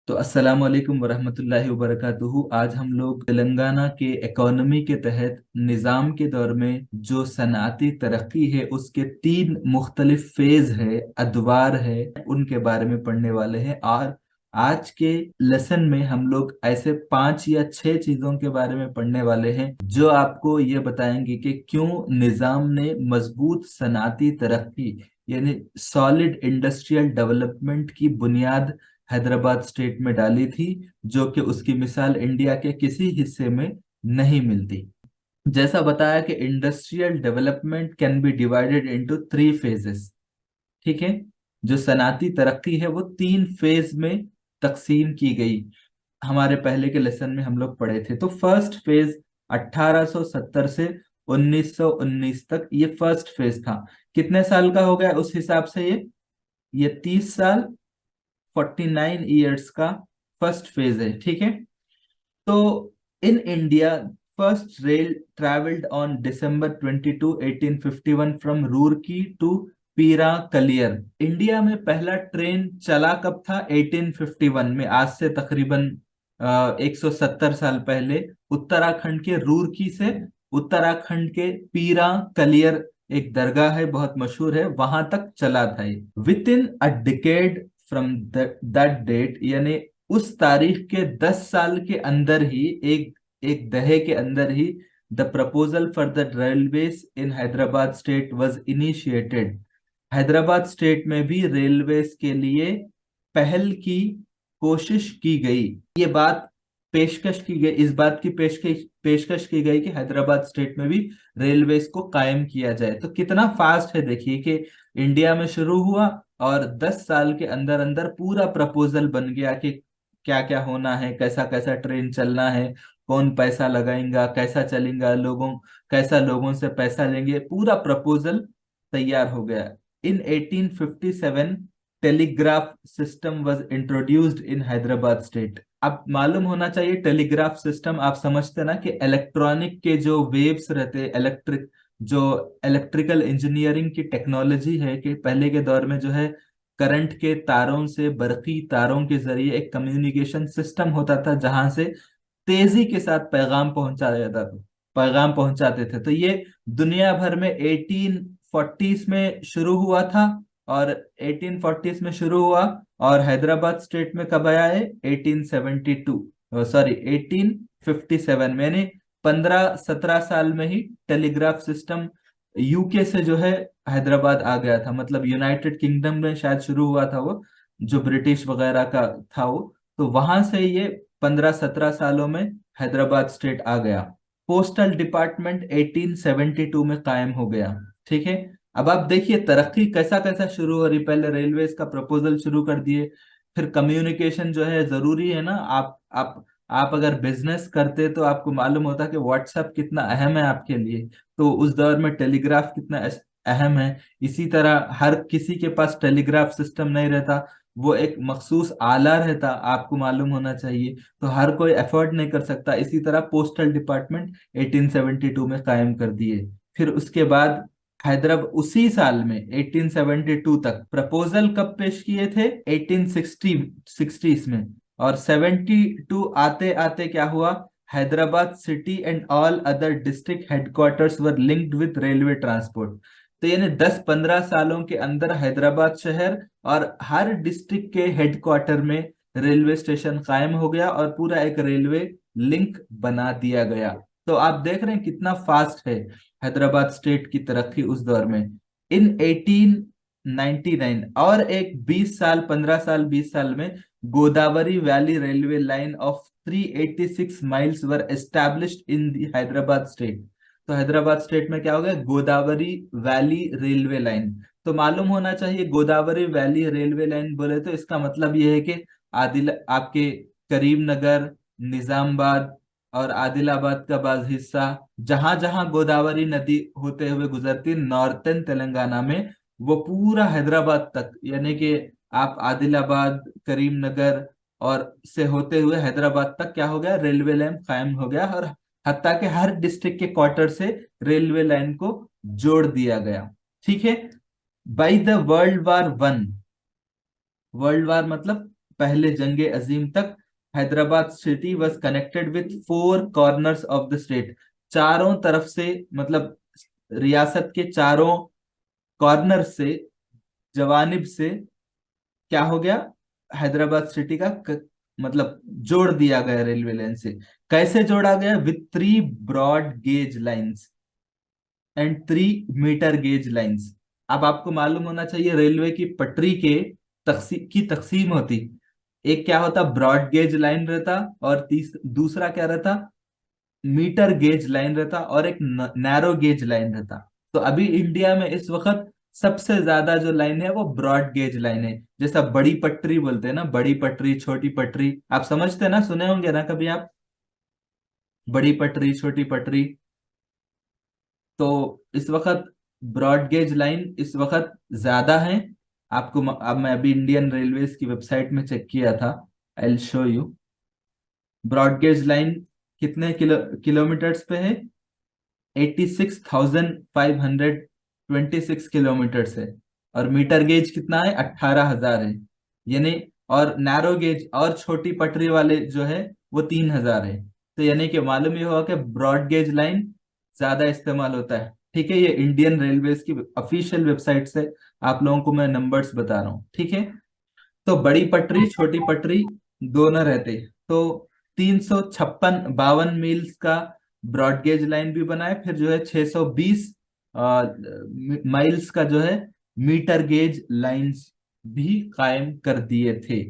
तो अस्सलाम वालेकुम वरहमतुल्लाहि वबरकातुहू। आज हम लोग तेलंगाना के इकोनॉमी के तहत निज़ाम के दौर में जो सनाती तरक्की है उसके तीन मुख्तलिफ फेज है, अदवार है, उनके बारे में पढ़ने वाले हैं। और आज के लेसन में हम लोग ऐसे 5 या 6 चीजों के बारे में पढ़ने वाले हैं जो आपको ये बताएंगे कि क्यों निज़ाम ने मजबूत सनाती तरक्की यानी सॉलिड इंडस्ट्रियल डेवलपमेंट की बुनियाद हैदराबाद स्टेट में डाली थी, जो कि उसकी मिसाल इंडिया के किसी हिस्से में नहीं मिलती। जैसा बताया कि industrial development can be divided into 3 phases. ठीक है, जो सनाती तरक्की है वो 3 फेज में तकसीम की गई। हमारे पहले के लेसन में हम लोग पढ़े थे। तो फर्स्ट फेज 1870 से 1919 तक, ये फर्स्ट फेज था। कितने साल का हो गया उस हिसाब से? ये 30 साल, 49 ईयर्स का फर्स्ट फेज है। ठीक है। तो in India, first rail travelled on December 22, 1851 from Roorkee to Piran Kaliyar. India में पहला ट्रेन चला कब था? 1851 में, आज से तकरीबन 170 साल पहले। उत्तराखंड के रूरकी से उत्तराखंड के पीरा कलियर, एक दरगाह है बहुत मशहूर है, वहां तक चला था ये। Within a decade from that date, यानी उस तारीख के 10 साल के अंदर ही, एक एक दहे के अंदर ही, the proposal for the railways in Hyderabad state was initiated. Hyderabad state में भी रेलवेज के लिए पहल की कोशिश की गई। ये बात पेशकश की गई, इस बात की पेशकश पेशकश की गई कि हैदराबाद स्टेट में भी रेलवेज को कायम किया जाए। तो कितना फास्ट है देखिए कि इंडिया में शुरू हुआ और 10 साल के अंदर अंदर पूरा प्रपोजल बन गया कि क्या क्या होना है, कैसा कैसा ट्रेन चलना है, कौन पैसा लगाएगा, कैसा चलेगा, कैसा लोगों से पैसा लेंगे, पूरा प्रपोजल तैयार हो गया। इन 1857 telegraph system was introduced in Hyderabad state. अब मालूम होना चाहिए टेलीग्राफ सिस्टम, आप समझते ना कि इलेक्ट्रॉनिक के जो वेव्स रहते, जो इलेक्ट्रिकल इंजीनियरिंग की टेक्नोलॉजी है, कि पहले के दौर में जो है करंट के तारों से, बरकी तारों के जरिए एक कम्युनिकेशन सिस्टम होता था जहां से तेजी के साथ पैगाम पहुंचाते थे। तो ये दुनिया भर में 1840s में शुरू हुआ था, और 1840s में शुरू हुआ, और हैदराबाद स्टेट में कब आया है? 1872, सॉरी 1857 में, यानी 15-17 साल में ही टेलीग्राफ सिस्टम यूके से जो है हैदराबाद आ गया था। मतलब यूनाइटेड किंगडम में शायद शुरू हुआ था वो, जो ब्रिटिश वगैरह का था वो। तो वहां से ये 15-17 सालों में हैदराबाद स्टेट आ गया। पोस्टल डिपार्टमेंट 1872 में कायम हो गया। ठीक है। अब आप देखिए तरक्की कैसा कैसा शुरू हो रही। पहले रेलवेज का प्रपोजल शुरू कर दिए, फिर कम्युनिकेशन जो है जरूरी है ना। आप अगर बिजनेस करते तो आपको मालूम होता कि व्हाट्सएप कितना अहम है आपके लिए। तो उस दौर में टेलीग्राफ कितना अहम है। इसी तरह हर किसी के पास टेलीग्राफ सिस्टम नहीं रहता, वो एक मखसूस आला रहता, आपको मालूम होना चाहिए। तो हर कोई अफोर्ड नहीं कर सकता। इसी तरह पोस्टल डिपार्टमेंट 1872 में कायम कर दिए। फिर उसके बाद हैदराबाद उसी साल में 1872 तक प्रपोजल कब पेश किए थे? 1860s में। और 72 आते आते क्या हुआ? Hyderabad city and all other district headquarters were linked with railway transport. तो यानी 10-15 सालों के अंदर हैदराबाद शहर और हर डिस्ट्रिक्ट के हेडक्वार्टर में रेलवे स्टेशन कायम हो गया और पूरा एक रेलवे लिंक बना दिया गया। तो आप देख रहे हैं कितना फास्ट है हैदराबाद स्टेट की तरक्की उस दौर में। इन 1899 और एक 20 साल, 15 साल, 20 साल में Godavari valley railway line of 386 miles were established in the Hyderabad state. तो हैदराबाद स्टेट में क्या हो गया? Godavari valley railway line. तो मालूम होना चाहिए, गोदावरी वैली रेलवे लाइन बोले तो इसका मतलब यह है कि आदिल आपके करीम नगर, निजामाबाद और आदिलाबाद का बाज हिस्सा, जहां जहां गोदावरी नदी होते हुए गुजरती नॉर्थन तेलंगाना में, वो पूरा हैदराबाद तक, यानी कि आप आदिलाबाद, करीम नगर और से होते हुए हैदराबाद तक क्या हो गया? रेलवे लाइन कायम हो गया। और हत्ता के हर डिस्ट्रिक्ट के क्वार्टर से रेलवे लाइन को जोड़ दिया गया। ठीक है। By the world war one, world war मतलब पहले जंगे अजीम तक Hyderabad city was connected with 4 corners of the state. चारों तरफ से, मतलब रियासत के चारों कॉर्नर से, जवानिब से क्या हो गया, हैदराबाद सिटी का मतलब जोड़ दिया गया रेलवे लाइन से। कैसे जोड़ा गया? With 3 broad gauge lines and 3 metre gauge lines. अब आपको मालूम होना चाहिए रेलवे की पटरी के तकसीम होती। एक क्या होता, ब्रॉड गेज लाइन रहता, और दूसरा क्या रहता, मीटर गेज लाइन रहता, और एक नैरो गेज लाइन रहता। तो अभी इंडिया में इस वक्त सबसे ज्यादा जो लाइन है वो ब्रॉड गेज लाइन है। जैसा बड़ी पटरी बोलते हैं ना, बड़ी पटरी छोटी पटरी, आप समझते हैं ना, सुने होंगे ना कभी आप, बड़ी पटरी छोटी पटरी। तो इस वक्त ब्रॉड गेज लाइन इस वक्त ज्यादा है। आपको अब मैं अभी इंडियन रेलवेज की वेबसाइट में चेक किया था, I will show you. Broad gauge line कितने किलोमीटर्स पे है? 86,526 किलोमीटर है। और मीटर गेज कितना है? 18,000 है, यानी। और नैरो गेज और छोटी पटरी वाले जो है वो 3,000 है। तो यानी कि मालूम ही होगा कि ब्रॉड गेज लाइन ज्यादा इस्तेमाल होता है। ठीक है, ये इंडियन रेलवेज की ऑफिशियल वेबसाइट से आप लोगों को मैं नंबर्स बता रहा हूँ। ठीक है, तो बड़ी पटरी छोटी पटरी दोनों रहते हैं। तो 356 52 मील्स का ब्रॉडगेज लाइन भी बनाए, फिर जो है 620 माइल्स का जो है मीटर गेज लाइंस भी कायम कर दिए थे।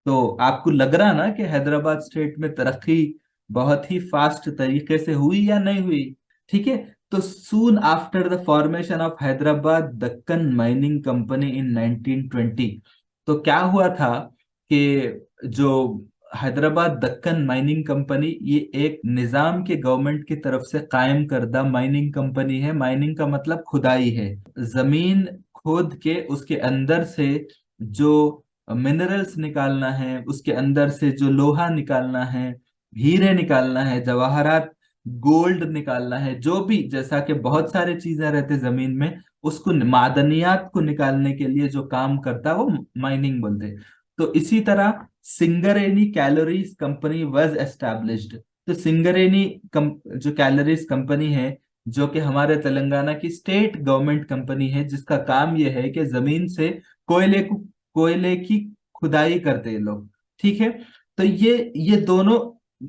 तो आपको लग रहा ना कि हैदराबाद स्टेट में तरक्की बहुत ही फास्ट तरीके से हुई या नहीं हुई? ठीक है, तो soon after the formation of Hyderabad Deccan mining company इन 1920, तो क्या हुआ था कि जो हैदराबाद दक्कन माइनिंग कंपनी, ये एक निजाम के गवर्नमेंट की तरफ से कायम करदा माइनिंग कंपनी है। माइनिंग का मतलब खुदाई है। जमीन खोद के उसके अंदर से जो मिनरल्स निकालना है, उसके अंदर से जो लोहा निकालना है, हीरे निकालना है, जवाहरात, गोल्ड निकालना है, जो भी, जैसा कि बहुत सारे चीजें रहते जमीन में, उसको मादनियात को निकालने के लिए जो काम करता है वो माइनिंग बोलते हैं। तो इसी तरह Singareni calories company was established. तो सिंगरेनी जो कैलोरीज कंपनी है, जो कि हमारे तेलंगाना की स्टेट गवर्नमेंट कंपनी है, जिसका काम यह है कि जमीन से कोयले की खुदाई करते हैं लोग। ठीक है, तो ये दोनों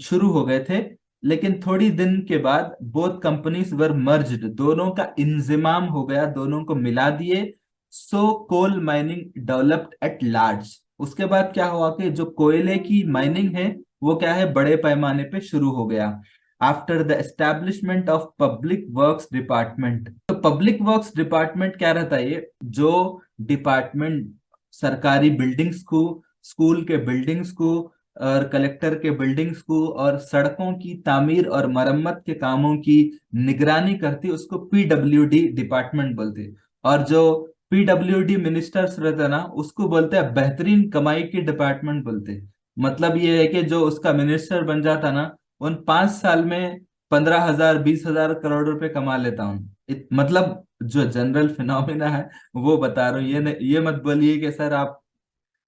शुरू हो गए थे। लेकिन थोड़ी दिन के बाद बोथ कंपनीज वर मर्ज्ड, दोनों का इंजिमाम हो गया, दोनों को मिला दिए। So coal mining developed at large. उसके बाद क्या हुआ कि जो कोयले की माइनिंग है वो क्या है, बड़े पैमाने पे शुरू हो गया। After the establishment of public works department. तो पब्लिक वर्क्स डिपार्टमेंट क्या रहता है? ये जो डिपार्टमेंट सरकारी बिल्डिंग्स को, स्कूल के बिल्डिंग्स को, और कलेक्टर के बिल्डिंग्स को, और सड़कों की तामीर और मरम्मत के कामों की निगरानी करती, उसको पीडब्ल्यूडी डिपार्टमेंट बोलते। और जो पीडब्ल्यूडी मिनिस्टर्स रहते हैं ना, उसको बोलते हैं बेहतरीन कमाई की डिपार्टमेंट बोलते। मतलब ये है कि जो उसका मिनिस्टर बन जाता ना, उन 5 साल में 15,000 20,000 करोड़ रुपए कमा लेता हूँ। मतलब जो जनरल फिनोमिना है वो बता रहा हूँ। ये मत बोलिए कि सर आप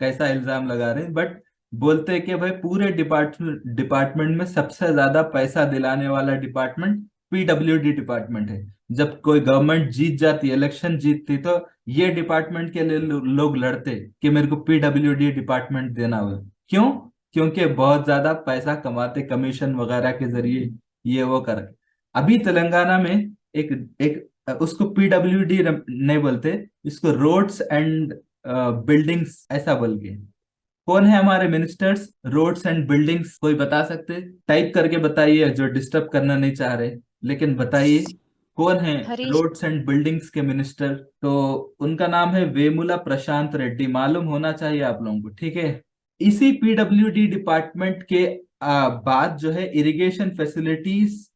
कैसा इल्जाम लगा रहे हैं, बट बोलते हैं कि भाई पूरे डिपार्टमेंट में सबसे ज्यादा पैसा दिलाने वाला डिपार्टमेंट पीडब्ल्यूडी डिपार्टमेंट है। जब कोई गवर्नमेंट जीत जाती, इलेक्शन जीतती, तो ये डिपार्टमेंट के लिए लोग लड़ते कि मेरे को पीडब्ल्यूडी डिपार्टमेंट देना हो। क्यों? क्योंकि बहुत ज्यादा पैसा कमाते कमीशन वगैरह के जरिए, ये वो कर। अभी तेलंगाना में एक एक उसको पीडब्ल्यूडी नहीं बोलते, इसको रोड्स एंड बिल्डिंग्स ऐसा बोल के। कौन है हमारे मिनिस्टर्स रोड्स एंड बिल्डिंग्स? कोई बता सकते? टाइप करके बताइए, जो डिस्टर्ब करना नहीं चाह रहे, लेकिन बताइए कौन है हरीश। रोड्स एंड बिल्डिंग्स के मिनिस्टर? तो उनका नाम है वेमुला प्रशांत रेड्डी, मालूम होना चाहिए आप लोगों को। ठीक है, इसी पीडब्ल्यूडी डिपार्टमेंट के बाद जो है irrigation facilities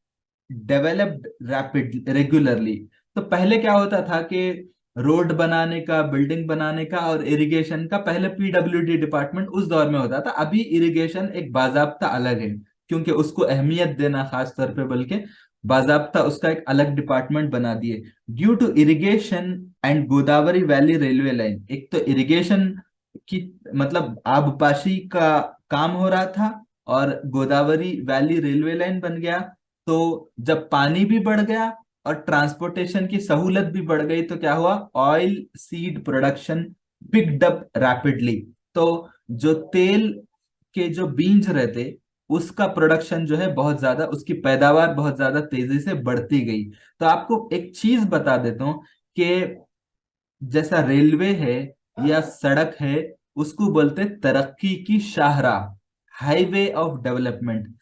developed rapid regularly. तो पहले क्या होता था कि रोड बनाने का, बिल्डिंग बनाने का और इरिगेशन का पहले पीडब्ल्यूडी डिपार्टमेंट उस दौर में होता था। अभी इरिगेशन एक बाजाब्ता अलग है, क्योंकि उसको अहमियत देना खास तौर पे, बल्कि बाजाब्ता उसका एक अलग डिपार्टमेंट बना दिए। Due to irrigation and Godavari valley railway line, एक तो इरिगेशन की मतलब आबपाशी का काम हो रहा था, और गोदावरी वैली रेलवे लाइन बन गया। तो जब पानी भी बढ़ गया और ट्रांसपोर्टेशन की सहूलत भी बढ़ गई, तो क्या हुआ, oil seed production picked up rapidly. तो जो तेल के जो बीज रहते, उसका प्रोडक्शन जो है बहुत ज्यादा, उसकी पैदावार बहुत ज्यादा तेजी से बढ़ती गई। तो आपको एक चीज बता देता हूँ कि जैसा रेलवे है या सड़क है, उसको बोलते तरक्की की शाहराह, हाईवे ऑफ डेवलपमेंट।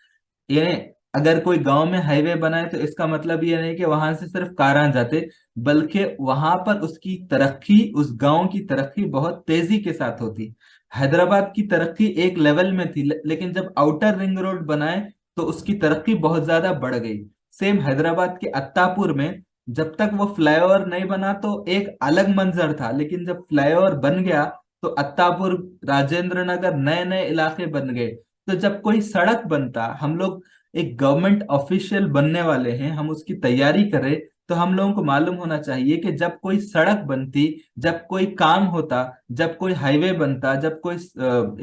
ये, अगर कोई गांव में हाईवे बनाए तो इसका मतलब ये नहीं कि वहां से सिर्फ कारां जाते, बल्कि वहां पर उसकी तरक्की, उस गांव की तरक्की बहुत तेजी के साथ होती। हैदराबाद की तरक्की एक लेवल में थी, लेकिन जब आउटर रिंग रोड बनाए तो उसकी तरक्की बहुत ज्यादा बढ़ गई। सेम हैदराबाद के अत्तापुर में, जब तक वो फ्लाईओवर नहीं बना तो एक अलग मंजर था, लेकिन जब फ्लाईओवर बन गया तो अत्तापुर, राजेंद्र नगर, नए नए इलाके बन गए। तो जब कोई सड़क बनता, हम लोग एक गवर्नमेंट ऑफिशियल बनने वाले हैं, हम उसकी तैयारी करें, तो हम लोगों को मालूम होना चाहिए कि जब कोई सड़क बनती, जब कोई काम होता, जब कोई हाईवे बनता, जब कोई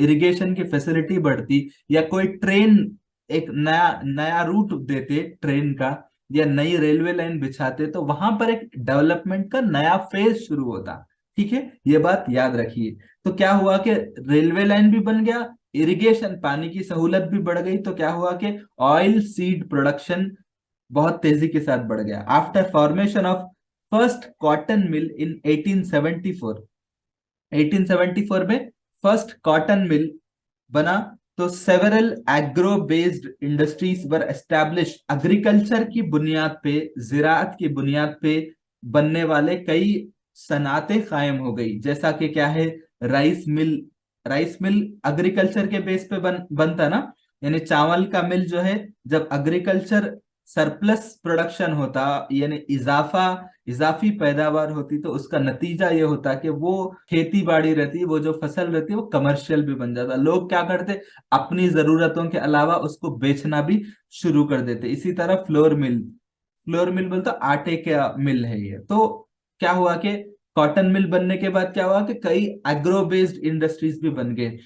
इरिगेशन की फैसिलिटी बढ़ती, या कोई ट्रेन, एक नया नया रूट देते ट्रेन का, या नई रेलवे लाइन बिछाते, तो वहां पर एक डेवलपमेंट का नया फेज शुरू होता। ठीक है, ये बात याद रखिए। तो क्या हुआ कि रेलवे लाइन भी बन गया, इरिगेशन, पानी की सहूलत भी बढ़ गई, तो क्या हुआ कि ऑयल सीड प्रोडक्शन बहुत तेजी के साथ बढ़ गया। After formation of first cotton mill in 1874, 1874 में फर्स्ट कॉटन मिल बना, तो several agro based industries were establish. Agriculture की बुनियाद पे, ज़राअत की बुनियाद पे बनने वाले कई सनातें कायम हो गई। जैसा कि क्या है, rice mill, rice mill agriculture के बेस पे बनता ना, यानी चावल का मिल जो है, जब एग्रीकल्चर सरप्लस प्रोडक्शन होता, यानी इजाफी पैदावार होती, तो उसका नतीजा ये होता कि वो खेती बाड़ी रहती, वो जो फसल रहती है वो कमर्शियल भी बन जाता। लोग क्या करते, अपनी जरूरतों के अलावा उसको बेचना भी शुरू कर देते। इसी तरह फ्लोर मिल, फ्लोर मिल बोलते आटे का मिल है ये। तो क्या हुआ कि कॉटन मिल बनने के बाद क्या हुआ कि कई एग्रो बेस्ड इंडस्ट्रीज भी बन गए।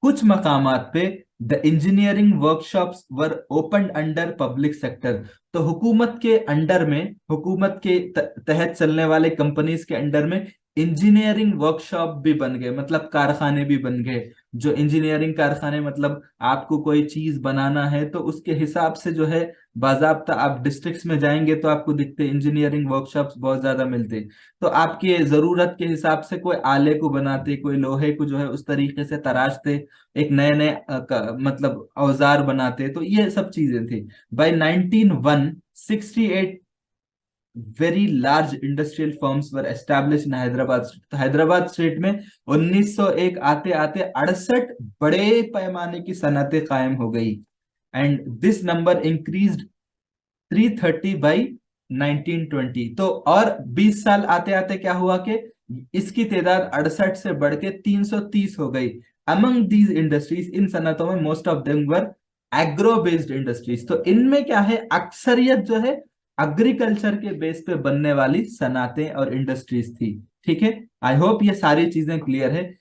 कुछ मकामात पे the engineering workshops were open under public sector. तो हुकूमत के अंडर में, हुकूमत के तहत चलने वाले कंपनीज के अंडर में इंजीनियरिंग वर्कशॉप भी बन गए, मतलब कारखाने भी बन गए। जो इंजीनियरिंग कारखाने, मतलब आपको कोई चीज बनाना है तो उसके हिसाब से जो है, बाजाब्ता आप डिस्ट्रिक्ट्स में जाएंगे तो आपको दिखते इंजीनियरिंग वर्कशॉप्स बहुत ज्यादा मिलते। तो आपके जरूरत के हिसाब से कोई आले को बनाते, कोई लोहे को जो है उस तरीके से तराशते, एक नए नए मतलब औजार बनाते। तो ये सब चीजें थी। By 1968 very large industrial firms were establish in Hyderabad. तो हैदराबाद स्टेट में 1901 आते आते 68 बड़े पैमाने की सनतें कायम हो गई। And this number increased 330 by 1920। तो और 20 साल आते आते क्या हुआ कि इसकी तादाद 68 से बढ़ के 330 हो गई। अमंग दीज इंडस्ट्रीज, इन सनतों में most of them were agro based industries. तो इनमें क्या है, अक्सरियत जो है एग्रीकल्चर के बेस पे बनने वाली सनातें और इंडस्ट्रीज थी। ठीक है, आई होप ये सारी चीजें क्लियर है।